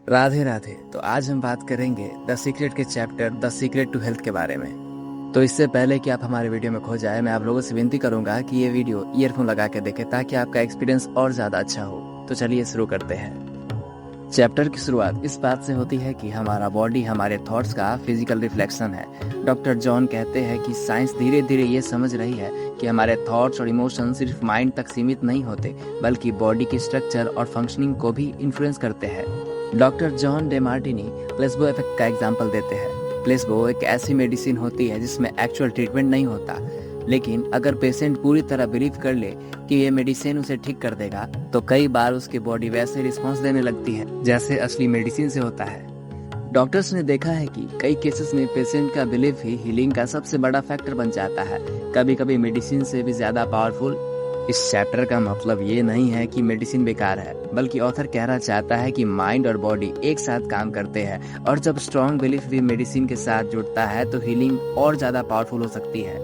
राधे राधे। तो आज हम बात करेंगे द सीक्रेट के chapter the secret to health के बारे में। तो इससे पहले कि आप हमारे वीडियो में खो जाए, मैं आप लोगों से विनती करूंगा कि ये वीडियो ईयरफोन लगा के देखें ताकि आपका एक्सपीरियंस और ज़्यादा अच्छा हो। तो चलिए शुरू करते हैं। चैप्टर की शुरुआत इस बात से होती है कि हमारा बॉडी हमारे थॉट्स का फिजिकल रिफ्लेक्शन है। डॉक्टर जॉन कहते हैं कि साइंस धीरे धीरे ये समझ रही है कि हमारे थॉट्स और इमोशन सिर्फ माइंड तक सीमित नहीं होते, बल्कि बॉडी की स्ट्रक्चर और फंक्शनिंग को भी इन्फ्लुएंस करते हैं। डॉक्टर जॉन डेमार्टिनी प्लेसबो इफेक्ट का एग्जाम्पल देते हैं। प्लेसबो एक ऐसी मेडिसिन होती है जिसमें एक्चुअल ट्रीटमेंट नहीं होता, लेकिन अगर पेशेंट पूरी तरह बिलीव कर ले कि ये मेडिसिन उसे ठीक कर देगा, तो कई बार उसकी बॉडी वैसे रिस्पॉन्स देने लगती है जैसे असली मेडिसिन से होता है। डॉक्टर्स ने देखा है कि कई केसेस में पेशेंट का बिलीफ ही हीलिंग का सबसे बड़ा फैक्टर बन जाता है, कभी कभी मेडिसिन से भी ज्यादा पावरफुल। इस चैप्टर का मतलब ये नहीं है कि मेडिसिन बेकार है, बल्कि ऑथर कहना चाहता है कि माइंड और बॉडी एक साथ काम करते हैं, और जब स्ट्रॉन्ग बिलीफ भी मेडिसिन के साथ जुड़ता है तो हीलिंग और ज्यादा पावरफुल हो सकती है।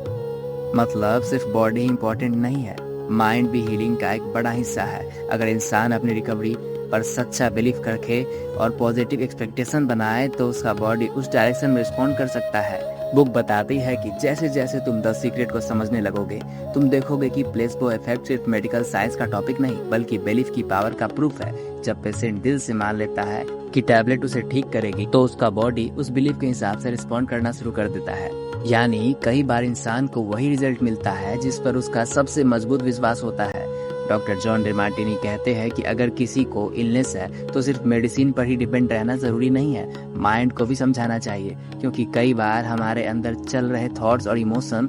मतलब सिर्फ बॉडी इंपॉर्टेंट नहीं है, माइंड भी हीलिंग का एक बड़ा हिस्सा है। अगर इंसान अपनी रिकवरी पर सच्चा बिलीफ रखे और पॉजिटिव एक्सपेक्टेशन बनाए तो उसका बॉडी उस डायरेक्शन में रिस्पॉन्ड कर सकता है। बुक बताती है कि जैसे जैसे तुम द सीक्रेट को समझने लगोगे, तुम देखोगे कि प्लेसबो इफेक्ट सिर्फ मेडिकल साइंस का टॉपिक नहीं, बल्कि बिलीफ की पावर का प्रूफ है। जब पेशेंट दिल से मान लेता है कि टैबलेट उसे ठीक करेगी, तो उसका बॉडी उस बिलीफ के हिसाब से रिस्पॉन्ड करना शुरू कर देता है। यानी कई बार इंसान को वही रिजल्ट मिलता है जिस पर उसका सबसे मजबूत विश्वास होता है। डॉक्टर जॉन डेमार्टिनी कहते हैं कि अगर किसी को इलनेस है तो सिर्फ मेडिसिन पर ही डिपेंड रहना जरूरी नहीं है, माइंड को भी समझाना चाहिए, क्योंकि कई बार हमारे अंदर चल रहे थॉट्स और इमोशन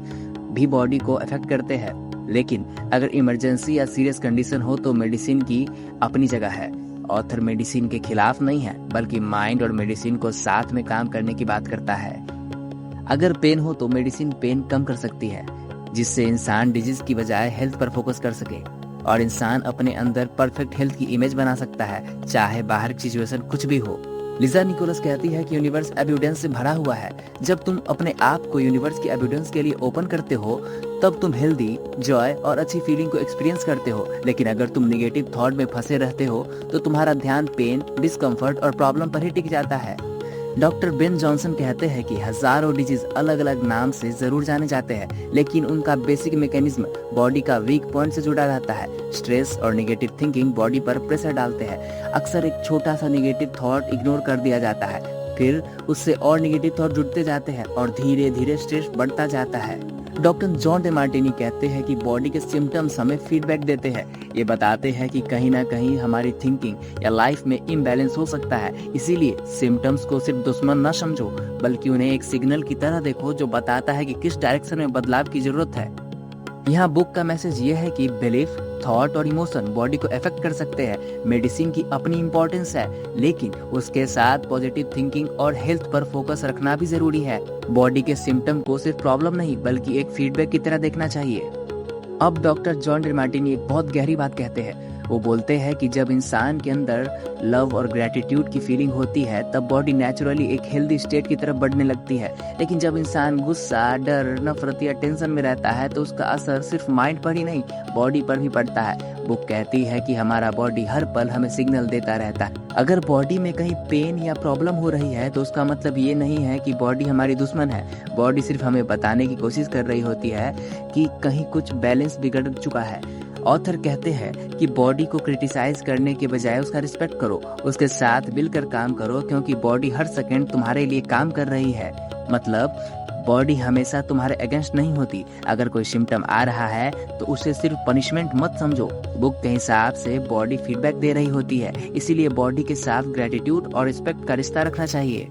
भी बॉडी को अफेक्ट करते हैं। लेकिन अगर इमरजेंसी या सीरियस कंडीशन हो तो मेडिसिन की अपनी जगह है। ऑथर मेडिसिन के खिलाफ नहीं है, बल्कि माइंड और मेडिसिन को साथ में काम करने की बात करता है। अगर पेन हो तो मेडिसिन पेन कम कर सकती है, जिससे इंसान डिजीज की बजाय हेल्थ पर फोकस कर सके, और इंसान अपने अंदर परफेक्ट हेल्थ की इमेज बना सकता है, चाहे बाहर की सिचुएशन कुछ भी हो। लिजा निकोलस कहती है कि यूनिवर्स एविडेंस से भरा हुआ है। जब तुम अपने आप को यूनिवर्स की एविडेंस के लिए ओपन करते हो, तब तुम हेल्दी, जॉय और अच्छी फीलिंग को एक्सपीरियंस करते हो। लेकिन अगर तुम निगेटिव थॉट में फंसे रहते हो तो तुम्हारा ध्यान पेन, डिस्कम्फर्ट और प्रॉब्लम पर ही टिक जाता है। डॉक्टर बेन जॉनसन कहते हैं कि हजारों डिजीज अलग अलग नाम से जरूर जाने जाते हैं, लेकिन उनका बेसिक मैकेनिज्म बॉडी का वीक पॉइंट से जुड़ा रहता है। स्ट्रेस और नेगेटिव थिंकिंग बॉडी पर प्रेशर डालते हैं। अक्सर एक छोटा सा नेगेटिव थॉट इग्नोर कर दिया जाता है, फिर उससे और नेगेटिव थॉट जुड़ते जाते हैं और धीरे धीरे स्ट्रेस बढ़ता जाता है। डॉक्टर जॉन डेमार्टिनी कहते हैं कि बॉडी के सिम्टम्स हमें फीडबैक देते हैं। ये बताते हैं कि कहीं ना कहीं हमारी थिंकिंग या लाइफ में इम्बैलेंस हो सकता है। इसीलिए सिम्टम्स को सिर्फ दुश्मन न समझो, बल्कि उन्हें एक सिग्नल की तरह देखो जो बताता है कि किस डायरेक्शन में बदलाव की जरूरत है। यहाँ बुक का मैसेज ये है कि बिलीफ, थॉट और इमोशन बॉडी को अफेक्ट कर सकते हैं। मेडिसिन की अपनी इम्पोर्टेंस है, लेकिन उसके साथ पॉजिटिव थिंकिंग और हेल्थ पर फोकस रखना भी जरूरी है। बॉडी के सिम्टम को सिर्फ प्रॉब्लम नहीं, बल्कि एक फीडबैक की तरह देखना चाहिए। अब डॉक्टर जॉन डेमार्टिनी एक बहुत गहरी बात कहते हैं। वो बोलते हैं कि जब इंसान के अंदर लव और ग्रेटिट्यूड की फीलिंग होती है, तब बॉडी नेचुरली एक हेल्दी स्टेट की तरफ बढ़ने लगती है। लेकिन जब इंसान गुस्सा, डर, नफरत या टेंशन में रहता है तो उसका असर सिर्फ माइंड पर ही नहीं, बॉडी पर भी पड़ता है। बुक कहती है कि हमारा बॉडी हर पल हमें सिग्नल देता रहता है। अगर बॉडी में कहीं पेन या प्रॉब्लम हो रही है तो उसका मतलब ये नहीं है कि बॉडी हमारी दुश्मन है। बॉडी सिर्फ हमें बताने की कोशिश कर रही होती है कि कहीं कुछ बैलेंस बिगड़ चुका है। ऑथर कहते हैं कि बॉडी को क्रिटिसाइज करने के बजाय उसका रिस्पेक्ट करो, उसके साथ मिलकर काम करो, क्योंकि बॉडी हर सेकंड तुम्हारे लिए काम कर रही है। मतलब बॉडी हमेशा तुम्हारे अगेंस्ट नहीं होती। अगर कोई सिम्टम आ रहा है तो उसे सिर्फ पनिशमेंट मत समझो। बुक के हिसाब से बॉडी फीडबैक दे रही होती है, इसीलिए बॉडी के साथ ग्रेटिट्यूड और रिस्पेक्ट का रिश्ता रखना चाहिए।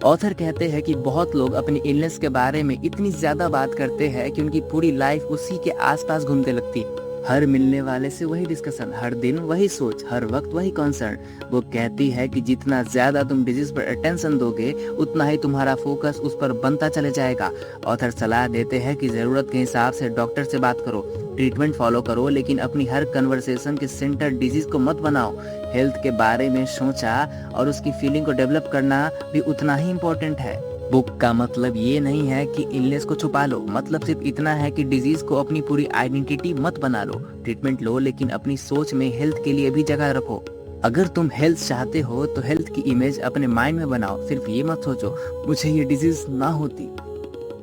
ऑथर कहते हैं कि बहुत लोग अपनी इलनेस के बारे में इतनी ज्यादा बात करते हैं कि उनकी पूरी लाइफ उसी के आसपास घूमते लगती है। हर मिलने वाले से वही डिस्कशन, हर दिन वही सोच, हर वक्त वही कंसर्न। वो कहती है कि जितना ज्यादा तुम डिजीज पर अटेंशन दोगे, उतना ही तुम्हारा फोकस उस पर बनता चले जाएगा। ऑथर सलाह देते हैं कि जरूरत के हिसाब से डॉक्टर से बात करो, ट्रीटमेंट फॉलो करो, लेकिन अपनी हर कन्वर्सेशन के सेंटर डिजीज को मत बनाओ। हेल्थ के बारे में सोचा और उसकी फीलिंग को डेवलप करना भी उतना ही इम्पोर्टेंट है। बुक का मतलब ये नहीं है कि इलनेस को छुपा लो, मतलब सिर्फ इतना है कि डिजीज को अपनी पूरी आइडेंटिटी मत बना लो। ट्रीटमेंट लो, लेकिन अपनी सोच में हेल्थ के लिए भी जगह रखो। अगर तुम हेल्थ चाहते हो तो हेल्थ की इमेज अपने माइंड में बनाओ। सिर्फ ये मत सोचो मुझे ये डिजीज ना होती।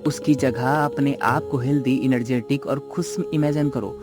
उसकी जगह अपने आप को हेल्दी, एनर्जेटिक और खुश इमेजिन करो।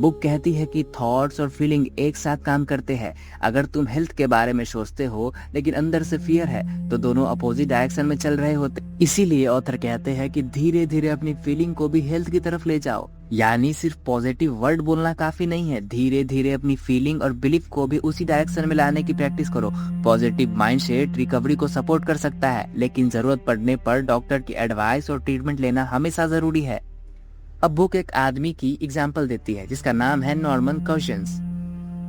बुक कहती है कि थॉट्स और फीलिंग एक साथ काम करते हैं। अगर तुम हेल्थ के बारे में सोचते हो लेकिन अंदर से फियर है तो दोनों अपोजिट डायरेक्शन में चल रहे होते। इसीलिए ऑथर कहते हैं कि धीरे धीरे अपनी फीलिंग को भी हेल्थ की तरफ ले जाओ। यानी सिर्फ पॉजिटिव वर्ड बोलना काफी नहीं है, धीरे धीरे अपनी फीलिंग और बिलीफ को भी उसी डायरेक्शन में लाने की प्रैक्टिस करो। पॉजिटिव माइंडसेट रिकवरी को सपोर्ट कर सकता है, लेकिन जरूरत पड़ने पर डॉक्टर की एडवाइस और ट्रीटमेंट लेना हमेशा जरूरी है। अब बुक एक आदमी की एग्जाम्पल देती है जिसका नाम है नॉर्मन कॉजिन्स।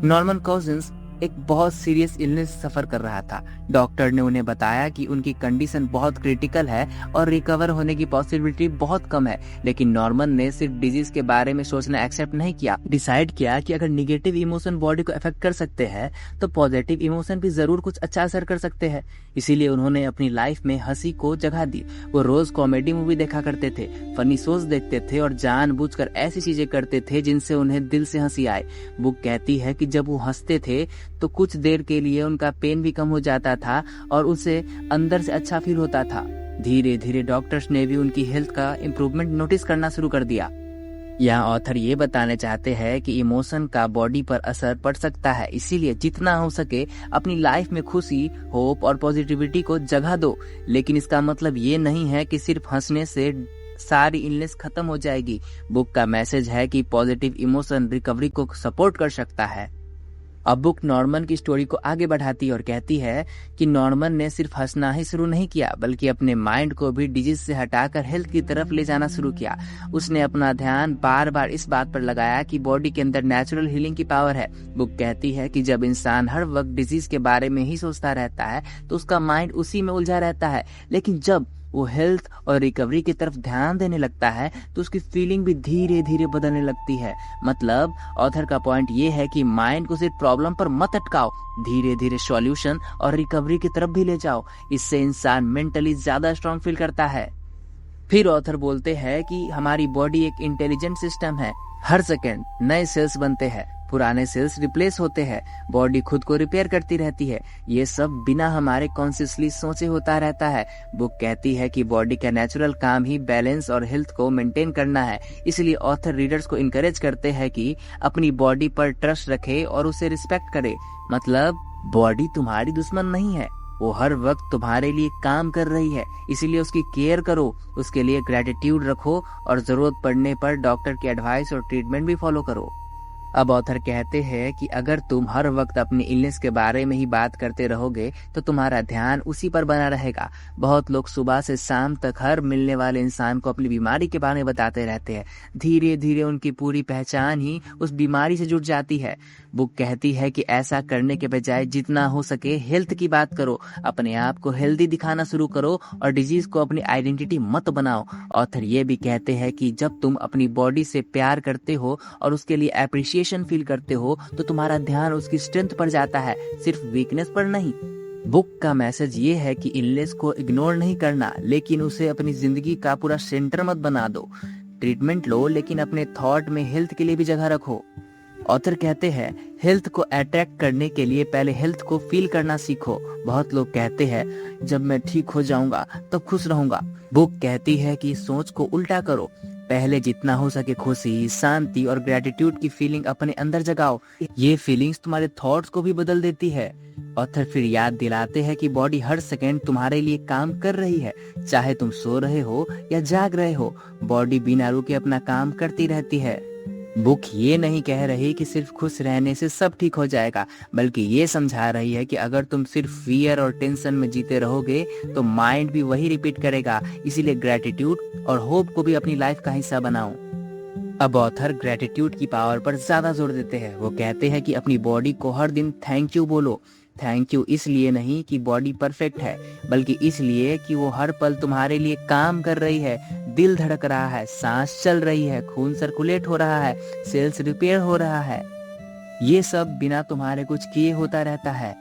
नॉर्मन कॉजिन्स एक बहुत सीरियस इलनेस सफर कर रहा था। डॉक्टर ने उन्हें बताया कि उनकी कंडीशन बहुत क्रिटिकल है और रिकवर होने की पॉसिबिलिटी बहुत कम है। लेकिन नॉर्मन ने सिर्फ डिजीज के बारे में सोचना एक्सेप्ट नहीं किया। डिसाइड किया कि अगर निगेटिव इमोशन बॉडी को अफेक्ट कर सकते हैं तो पॉजिटिव इमोशन भी जरूर कुछ अच्छा असर कर सकते हैं। इसीलिए उन्होंने अपनी लाइफ में हंसी को जगह दी। वो रोज कॉमेडी मूवी देखा करते थे, फनी शोज देखते थे और जानबूझकर ऐसी चीजें करते थे जिनसे उन्हें दिल से हंसी आए। बुक कहती है कि जब वो हंसते थे तो कुछ देर के लिए उनका पेन भी कम हो जाता था और उसे अंदर से अच्छा फील होता था। धीरे धीरे डॉक्टर्स ने भी उनकी हेल्थ का इम्प्रूवमेंट नोटिस करना शुरू कर दिया। यहाँ ऑथर ये बताने चाहते हैं कि इमोशन का बॉडी पर असर पड़ सकता है, इसीलिए जितना हो सके अपनी लाइफ में खुशी, होप और पॉजिटिविटी को जगह दो। लेकिन इसका मतलब ये नहीं है कि सिर्फ हंसने से सारी इलनेस खत्म हो जाएगी। बुक का मैसेज है कि पॉजिटिव इमोशन रिकवरी को सपोर्ट कर सकता है। अब बुक नॉर्मन की स्टोरी को आगे बढ़ाती और कहती है कि नॉर्मन ने सिर्फ हंसना ही शुरू नहीं किया बल्कि अपने माइंड को भी डिजीज से हटाकर हेल्थ की तरफ ले जाना शुरू किया। उसने अपना ध्यान बार बार इस बात पर लगाया कि बॉडी के अंदर नेचुरल हीलिंग की पावर है। बुक कहती है कि जब इंसान हर वक्त डिजीज के बारे में ही सोचता रहता है तो उसका माइंड उसी में उलझा रहता है, लेकिन जब वो हेल्थ और रिकवरी की तरफ ध्यान देने लगता है तो उसकी फीलिंग भी धीरे धीरे बदलने लगती है। मतलब ऑथर का पॉइंट ये है कि माइंड को सिर्फ प्रॉब्लम पर मत अटकाओ, धीरे धीरे सॉल्यूशन और रिकवरी की तरफ भी ले जाओ। इससे इंसान मेंटली ज्यादा स्ट्रांग फील करता है। फिर ऑथर बोलते हैं कि हमारी बॉडी एक इंटेलिजेंट सिस्टम है। हर सेकेंड नए सेल्स बनते हैं, पुराने सेल्स रिप्लेस होते हैं, बॉडी खुद को रिपेयर करती रहती है। ये सब बिना हमारे कॉन्शियसली सोचे होता रहता है। बुक कहती है कि बॉडी का नेचुरल काम ही बैलेंस और हेल्थ को मेंटेन करना है। इसलिए ऑथर रीडर्स को इनकरेज करते हैं कि अपनी बॉडी पर ट्रस्ट रखे और उसे रिस्पेक्ट करे। मतलब बॉडी तुम्हारी दुश्मन नहीं है, वो हर वक्त तुम्हारे लिए काम कर रही है, इसीलिए उसकी केयर करो, उसके लिए ग्रेटिट्यूड रखो और जरूरत पड़ने पर डॉक्टर की एडवाइस और ट्रीटमेंट भी फॉलो करो। अब ऑथर कहते हैं कि अगर तुम हर वक्त अपनी इलनेस के बारे में ही बात करते रहोगे तो तुम्हारा ध्यान उसी पर बना रहेगा। बहुत लोग सुबह से शाम तक हर मिलने वाले इंसान को अपनी बीमारी के बारे में बताते रहते हैं। धीरे धीरे उनकी पूरी पहचान ही उस बीमारी से जुड़ जाती है। बुक कहती है कि ऐसा करने के बजाय जितना हो सके हेल्थ की बात करो, अपने आप को हेल्दी दिखाना शुरू करो और डिजीज को अपनी आइडेंटिटी मत बनाओ। ऑथर ये भी कहते हैं कि जब तुम अपनी बॉडी से प्यार करते हो और उसके लिए एप्रिसिएशन फील करते हो तो तुम्हारा ध्यान उसकी स्ट्रेंथ पर जाता है, सिर्फ वीकनेस पर नहीं। बुक का मैसेज ये है कि इलनेस को इग्नोर नहीं करना, लेकिन उसे अपनी जिंदगी का पूरा सेंटर मत बना दो। ट्रीटमेंट लो लेकिन अपने थॉट में हेल्थ के लिए भी जगह रखो। ऑथर कहते हैं हेल्थ को अट्रैक्ट करने के लिए पहले हेल्थ को फील करना सीखो। बहुत लोग कहते हैं जब मैं ठीक हो जाऊंगा तब खुश रहूंगा। बुक कहती है कि सोच को उल्टा करो, पहले जितना हो सके खुशी, शांति और ग्रेटिट्यूड की फीलिंग अपने अंदर जगाओ। ये फीलिंग्स तुम्हारे थॉट्स को भी बदल देती है। ऑथर फिर याद दिलाते हैं कि बॉडी हर सेकंड तुम्हारे लिए काम कर रही है, चाहे तुम सो रहे हो या जाग रहे हो, बॉडी बिना रुके अपना काम करती रहती है। बुक ये नहीं कह रही कि सिर्फ खुश रहने से सब ठीक हो जाएगा, बल्कि ये समझा रही है कि अगर तुम सिर्फ फियर और टेंशन में जीते रहोगे तो माइंड भी वही रिपीट करेगा। इसीलिए ग्रेटिट्यूड और होप को भी अपनी लाइफ का हिस्सा बनाओ। अब ऑथर ग्रेटिट्यूड की पावर पर ज्यादा जोर देते हैं। वो कहते हैं कि अपनी बॉडी को हर दिन थैंक यू बोलो। थैंक यू इसलिए नहीं कि बॉडी परफेक्ट है, बल्कि इसलिए कि वो हर पल तुम्हारे लिए काम कर रही है। दिल धड़क रहा है, सांस चल रही है, खून सर्कुलेट हो रहा है, सेल्स रिपेयर हो रहा है। ये सब बिना तुम्हारे कुछ किए होता रहता है।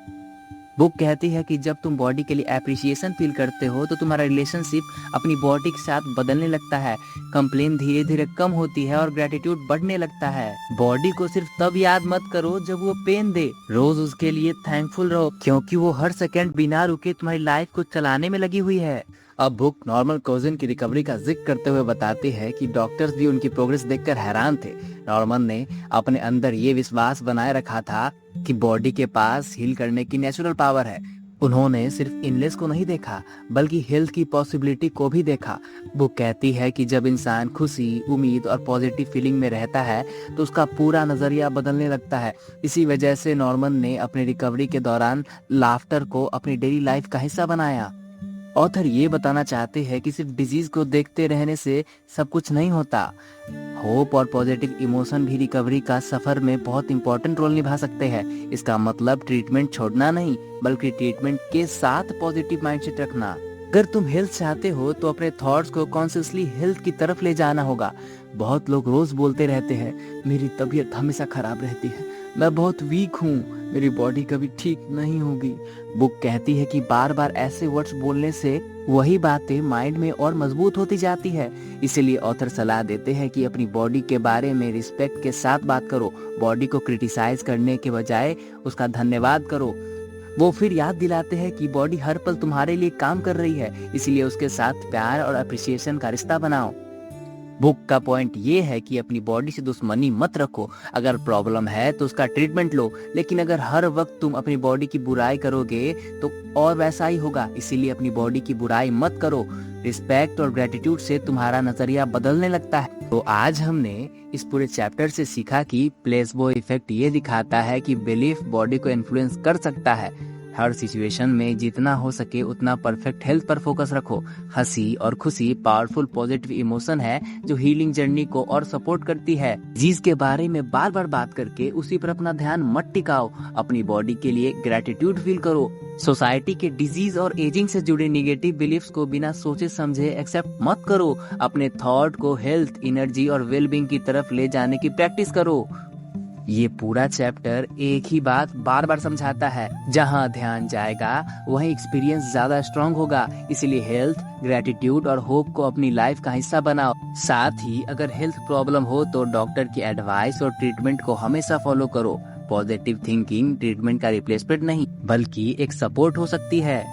बुक कहती है कि जब तुम बॉडी के लिए एप्रिसिएशन फील करते हो तो तुम्हारा रिलेशनशिप अपनी बॉडी के साथ बदलने लगता है, कंप्लेन धीरे धीरे कम होती है और ग्रेटिट्यूड बढ़ने लगता है। बॉडी को सिर्फ तब याद मत करो जब वो पेन दे, रोज उसके लिए थैंकफुल रहो क्योंकि वो हर सेकंड बिना रुके तुम्हारी लाइफ को चलाने में लगी हुई है। अब बुक नॉर्मन कोजिन की रिकवरी का जिक्र करते हुए बताती है कि डॉक्टर्स भी उनकी प्रोग्रेस देखकर हैरान थे। नॉर्मन ने अपने अंदर ये विश्वास बनाए रखा था कि बॉडी के पास हील करने की नेचुरल पावर है। उन्होंने सिर्फ इलनेस को नहीं देखा बल्कि हेल्थ की पॉसिबिलिटी को भी देखा। बुक कहती है कि जब इंसान खुशी, उम्मीद और पॉजिटिव फीलिंग में रहता है तो उसका पूरा नजरिया बदलने लगता है। इसी वजह से नॉर्मन ने अपनी रिकवरी के दौरान लाफ्टर को अपनी डेली लाइफ का हिस्सा बनाया। ऑथर ये बताना चाहते हैं कि सिर्फ डिजीज को देखते रहने से सब कुछ नहीं होता। होप और पॉजिटिव इमोशन भी रिकवरी का सफर में बहुत इंपॉर्टेंट रोल निभा सकते हैं। इसका मतलब ट्रीटमेंट छोड़ना नहीं बल्कि ट्रीटमेंट के साथ पॉजिटिव माइंडसेट रखना। अगर तुम हेल्थ चाहते हो तो अपने थॉट्स को कॉन्शियसली हेल्थ की तरफ ले जाना होगा। बहुत लोग रोज बोलते रहते हैं, मेरी तबीयत हमेशा खराब रहती है, मैं बहुत वीक हूँ, मेरी बॉडी कभी ठीक नहीं होगी। बुक कहती है कि बार बार ऐसे वर्ड्स बोलने से वही बातें माइंड में और मजबूत होती जाती है। इसीलिए ऑथर सलाह देते हैं कि अपनी बॉडी के बारे में रिस्पेक्ट के साथ बात करो। बॉडी को क्रिटिसाइज करने के बजाय उसका धन्यवाद करो। वो फिर याद दिलाते हैं कि बॉडी हर पल तुम्हारे लिए काम कर रही है, इसीलिए उसके साथ प्यार और अप्रिसिएशन का रिश्ता बनाओ। बुक का पॉइंट ये है कि अपनी बॉडी से दुश्मनी मत रखो। अगर प्रॉब्लम है तो उसका ट्रीटमेंट लो, लेकिन अगर हर वक्त तुम अपनी बॉडी की बुराई करोगे तो और वैसा ही होगा। इसीलिए अपनी बॉडी की बुराई मत करो। रिस्पेक्ट और ग्रेटिट्यूड से तुम्हारा नजरिया बदलने लगता है। तो आज हमने इस पूरे चैप्टर से सीखा कि प्लेसबो इफेक्ट ये दिखाता है कि बिलीफ बॉडी को इन्फ्लुएंस कर सकता है। हर सिचुएशन में जितना हो सके उतना परफेक्ट हेल्थ पर फोकस रखो। हंसी और खुशी पावरफुल पॉजिटिव इमोशन है जो हीलिंग जर्नी को और सपोर्ट करती है। डिजीज के बारे में बार बार बात करके उसी पर अपना ध्यान मत टिकाओ। अपनी बॉडी के लिए ग्रेटिट्यूड फील करो। सोसाइटी के डिजीज और एजिंग से जुड़े निगेटिव बिलीफ्स को बिना सोचे समझे एक्सेप्ट मत करो। अपने थॉट को हेल्थ, एनर्जी और वेलबींग की तरफ ले जाने की प्रैक्टिस करो। ये पूरा चैप्टर एक ही बात बार बार समझाता है, जहाँ ध्यान जाएगा वहीं एक्सपीरियंस ज्यादा स्ट्रांग होगा। इसलिए हेल्थ, ग्रेटिट्यूड और होप को अपनी लाइफ का हिस्सा बनाओ। साथ ही अगर हेल्थ प्रॉब्लम हो तो डॉक्टर की एडवाइस और ट्रीटमेंट को हमेशा फॉलो करो। पॉजिटिव थिंकिंग ट्रीटमेंट का रिप्लेसमेंट नहीं बल्कि एक सपोर्ट हो सकती है।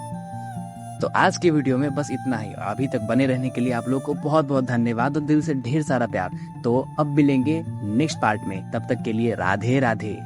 तो आज के वीडियो में बस इतना ही। अभी तक बने रहने के लिए आप लोगों को बहुत बहुत धन्यवाद और दिल से ढेर सारा प्यार। तो अब मिलेंगे नेक्स्ट पार्ट में, तब तक के लिए राधे राधे।